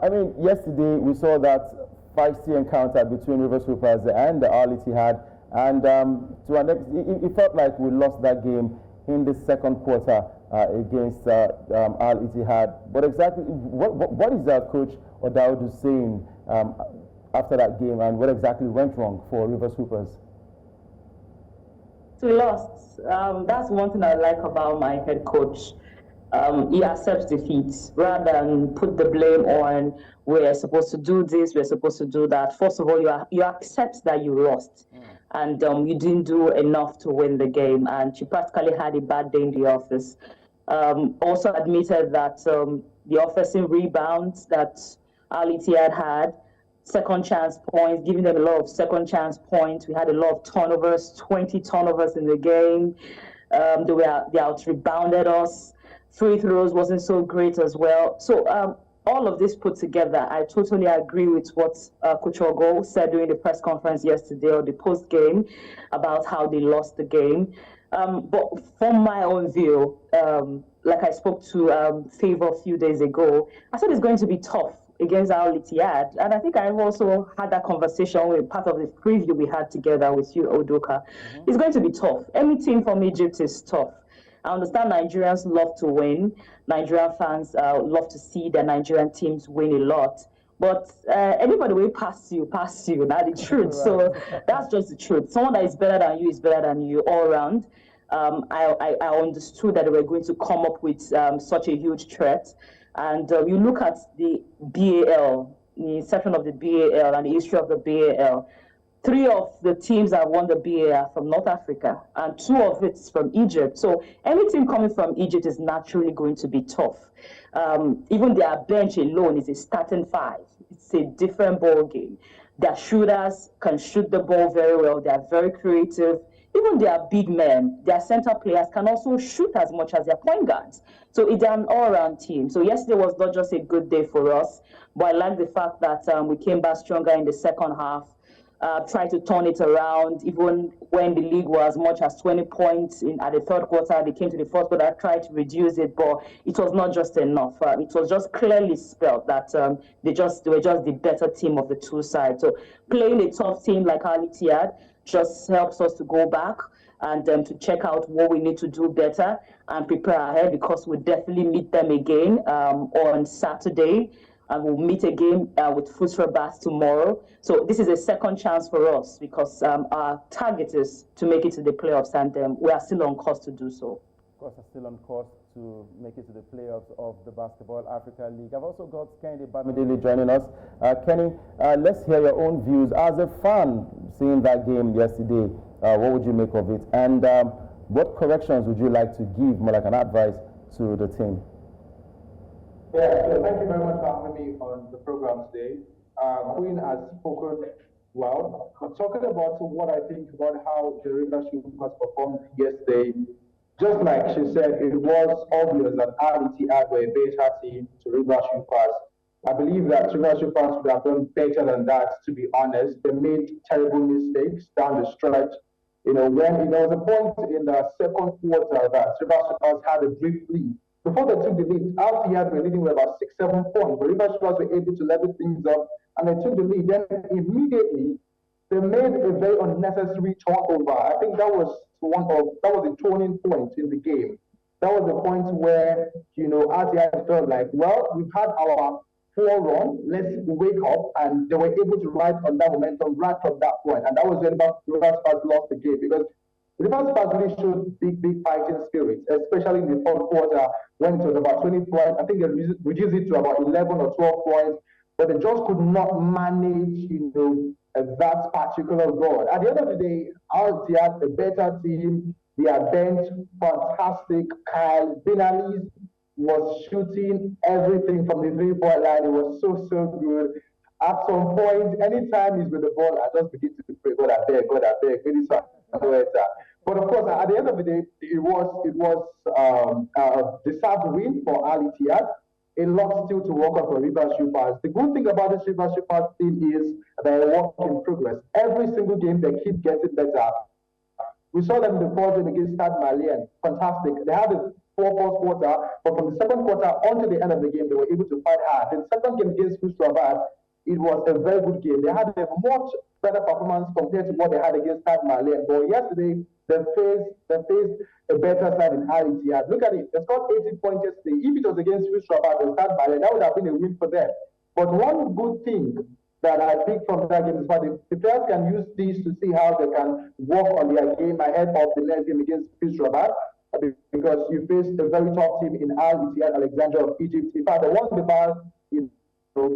I mean, yesterday we saw that feisty encounter between Rivers Hoopers and the Al Ittihad, and to an it felt like we lost that game in the second quarter against Al Ittihad. But exactly, what is Coach Odaudu saying after that game, and what exactly went wrong for Rivers Hoopers? So we lost. That's one thing I like about my head coach. He accepts defeat rather than put the blame on we're supposed to do this, we're supposed to do that. First of all, you accept that you lost, and you didn't do enough to win the game, and you practically had a bad day in the office. Also admitted that the offensive rebounds that Al Ittihad had, second chance points, giving them a lot of second chance points. We had a lot of turnovers, 20 turnovers in the game. They out-rebounded us. Free throws wasn't so great as well. So all of this put together, I totally agree with what Coach Ogo said during the press conference yesterday or the post-game about how they lost the game. But from my own view, like I spoke to Favor a few days ago, I said it's going to be tough against Al Ittihad. And I think I've also had that conversation with part of the preview we had together with you, Odoka. It's going to be tough. Any team from Egypt is tough. I understand Nigerians love to win. Nigerian fans love to see their Nigerian teams win a lot. But anybody will pass you, that's the truth. So that's just the truth. Someone that is better than you is better than you all around. I understood that they were going to come up with such a huge threat. And you look at the BAL, the inception of the BAL and the history of the BAL. 3 of the teams that won the BAL are from North Africa, and 2 of it's from Egypt. So any team coming from Egypt is naturally going to be tough. Even their bench alone is a starting 5. It's a different ball game. Their shooters can shoot the ball very well. They are very creative. Even their big men, their center players can also shoot as much as their point guards. So it's an all-around team. So yesterday was not just a good day for us, but I like the fact that we came back stronger in the second half. Try to turn it around. Even when the league was as much as 20 points at the third quarter, they came to the fourth quarter, tried to reduce it, but it was not just enough. It was just clearly spelled that they were just the better team of the 2 sides. So playing a tough team like Al Ittihad just helps us to go back and to check out what we need to do better and prepare ahead, because we'll definitely meet them again on Saturday. And we'll meet again with FUS Rabat tomorrow. So this is a second chance for us, because our target is to make it to the playoffs, and we are still on course to do so. Of course, we're still on course to make it to the playoffs of the Basketball Africa League. I've also got Kenny Bamidele joining us. Kenny, let's hear your own views. As a fan, seeing that game yesterday, what would you make of it? And what corrections would you like to give, more like an advice, to the team? Yeah, so thank you very much for having me on the program today. Queen has spoken well. Talking about what I think about how the Rivers Hoopers performed yesterday, just like she said, it was obvious that Al Ittihad were a better team to Rivers Hoopers. I believe that Rivers Hoopers would have done better than that, to be honest. They made terrible mistakes down the stretch. You know, when there was a point in the second quarter that Rivers Hoopers had a brief lead. Before they took the lead, Al Ittihad were leading with about 6-7 points. But Rivers Hoopers were able to level things up, and they took the lead. Then immediately, they made a very unnecessary turnover. I think that was a turning point in the game. That was the point where, Al Ittihad felt like, well, we've had our 4 run, let's wake up, and they were able to ride on that momentum right from that point. And that was when Rivers Hoopers lost the game, because Rivers Hoopers really showed big fighting spirit, especially in the fourth quarter when it was about 20 points. I think they reduced it to about 11 or 12 points, but they just could not manage, that particular goal. At the end of the day, Al Ittihad, a better team, their bench, fantastic. Kyle Vinales was shooting everything from the 3-point line. It was so good. At some point, anytime he's with the ball, I just begin to pray, God, I beg, really sorry. But of course, at the end of the day, it was a deserved win for Al Ittihad. A lot still to work on for Rivers Hoopers. The good thing about this Rivers Hoopers team is they're a work in progress. Every single game, they keep getting better. We saw them in the first game against Stade Malien. Fantastic. They had a first quarter, but from the second quarter onto the end of the game, they were able to fight hard. The second game against FUS Rabat, it was a very good game. They had a much better performance compared to what they had against Stade Malien. But yesterday, they faced a better side in Ittihad. Look at it. They scored 80 points yesterday. If it was against FUS Rabat or Stade Malien, that would have been a win for them. But one good thing that I picked from that game is that the players can use these to see how they can work on their game ahead of the next game against FUS Rabat, because you faced a very tough team in Ittihad Alexandria of Egypt. In fact, they won the BAL.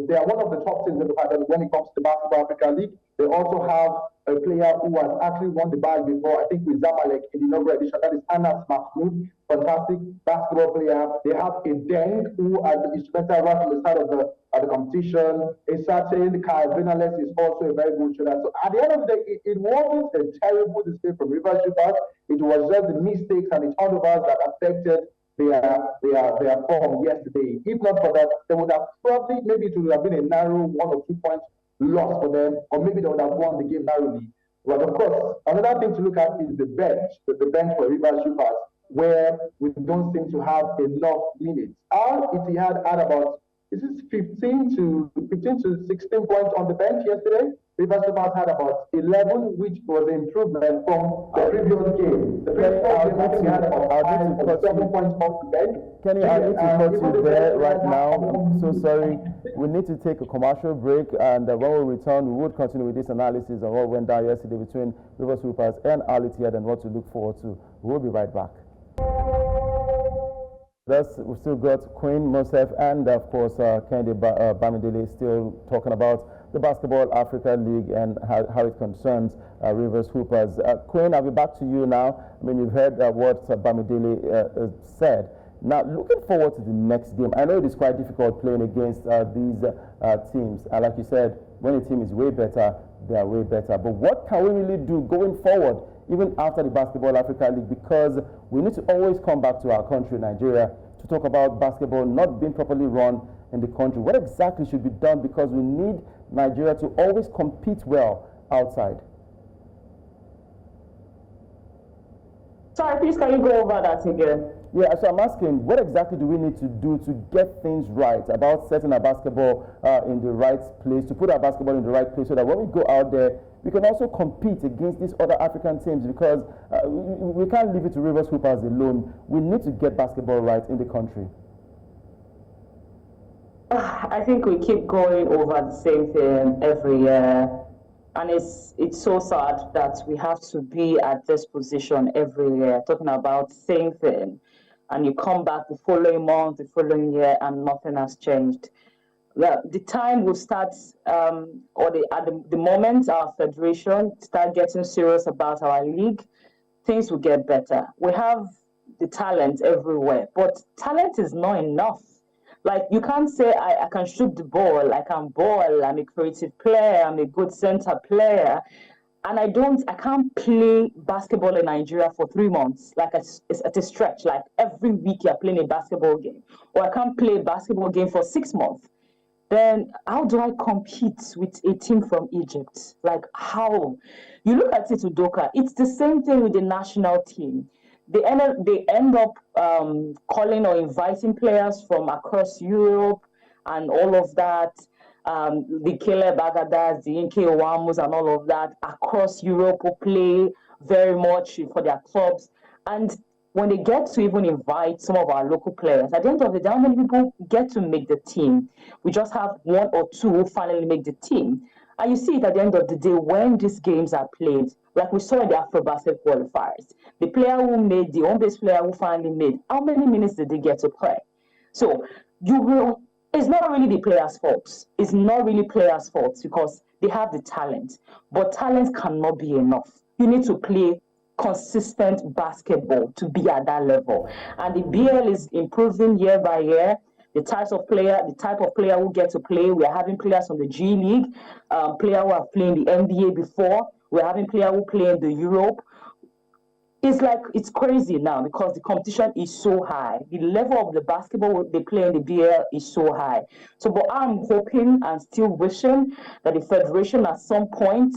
They are one of the top teams in the pattern when it comes to the Basketball Africa League. They also have a player who has actually won the BAL before, I think with Zamalek in the inaugural edition. That is Anas Mahmoud, fantastic basketball player. They have a Deng who has the instrumental right from the start of the competition. A certain Kyle Vinales is also a very good shooter. So at the end of the day, it wasn't a terrible display from Rivers Rabat. It was just the mistakes and the turnovers that affected their form yesterday. If not for that, they would have probably, maybe it would have been a narrow 1 or 2 points loss for them, or maybe they would have won the game narrowly. But of course, another thing to look at is the bench for Rivers Rabat, where we don't seem to have enough minutes. Ittihad had about 15 to 16 points on the bench yesterday. Rivers Rabat had about 11, which was an improvement from the previous game. The previous game, I think they had about 5 or 7 points off the bench. Kenny, I need to cut you there right now. I'm so sorry. We need to take a commercial break, and when we return, we would continue with this analysis of what went down yesterday between Rivers Rabat and Ittihad and what to look forward to. We'll be right back. Thus, we've still got Queen, Mosef, and of course, Kennedy Bamidele still talking about the Basketball Africa League and how it concerns Rivers Hoopers. Queen, I'll be back to you now. I mean, you've heard what Bamidele said. Now, looking forward to the next game, I know it is quite difficult playing against these teams. And like you said, when a team is way better, they are way better. But what can we really do going forward, even after the Basketball Africa League? Because we need to always come back to our country, Nigeria, to talk about basketball not being properly run in the country. What exactly should be done? Because we need Nigeria to always compete well outside. Sorry, please, can you go over that again? Yeah, so I'm asking, what exactly do we need to do to get things right about setting our basketball in the right place, to put our basketball in the right place, so that when we go out there, we can also compete against these other African teams, because we can't leave it to Rivers Hoopers alone. We need to get basketball right in the country. I think we keep going over the same thing every year. And it's so sad that we have to be at this position every year, talking about the same thing. And you come back the following month, the following year, and nothing has changed. The time will start, or the moment our federation start getting serious about our league, things will get better. We have the talent everywhere, but talent is not enough. Like, you can't say I can shoot the ball, I can ball, I'm a creative player, I'm a good center player, and I can't play basketball in Nigeria for 3 months, like it's at a stretch, like every week you're playing a basketball game, or I can't play a basketball game for 6 months. Then how do I compete with a team from Egypt? Like, how? You look at it, Udoka, it's the same thing with the national team. They end up calling or inviting players from across Europe and all of that, the Kele Bagadas, the Inke Owamus and all of that across Europe who play very much for their clubs. And when they get to even invite some of our local players, at the end of the day, how many people get to make the team? We just have 1 or 2 who finally make the team. And you see it at the end of the day when these games are played, like we saw in the AfroBasket qualifiers. The player who made, the home-based player who finally made, how many minutes did they get to play? So it's not really the players' fault. It's not really players' fault because they have the talent. But talent cannot be enough. You need to play consistent basketball to be at that level. And the BAL is improving year by year. The type of player who get to play. We are having players from the G League, players who have played in the NBA before. We're having players who play in the Europe. It's crazy now because the competition is so high. The level of the basketball they play in the BAL is so high. So, but I'm hoping and still wishing that the federation at some point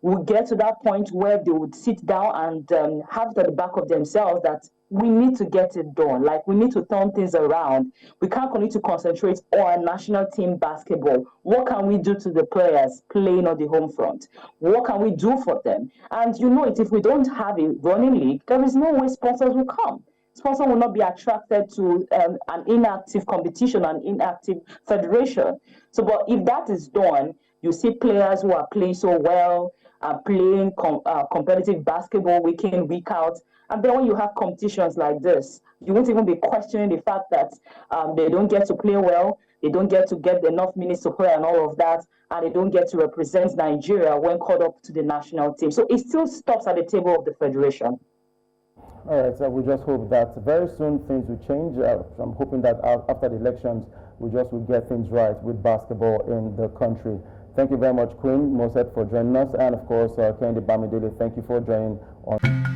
will get to that point where they would sit down and have it at the back of themselves that we need to get it done. Like, we need to turn things around. We can't continue to concentrate on national team basketball. What can we do to the players playing on the home front? What can we do for them? And you know it, if we don't have a running league, there is no way sponsors will come. Sponsors will not be attracted to an inactive competition, an inactive federation. So, but if that is done, you see players who are playing so well, playing competitive basketball week in, week out. And then when you have competitions like this, you won't even be questioning the fact that they don't get to play well, they don't get enough minutes to play and all of that, and they don't get to represent Nigeria when called up to the national team. So it still stops at the table of the federation. All right, so we just hope that very soon things will change. I'm hoping that after the elections, we just will get things right with basketball in the country. Thank you very much, Queen Moset, for joining us, and of course, Kehinde Bamidele, thank you for joining on.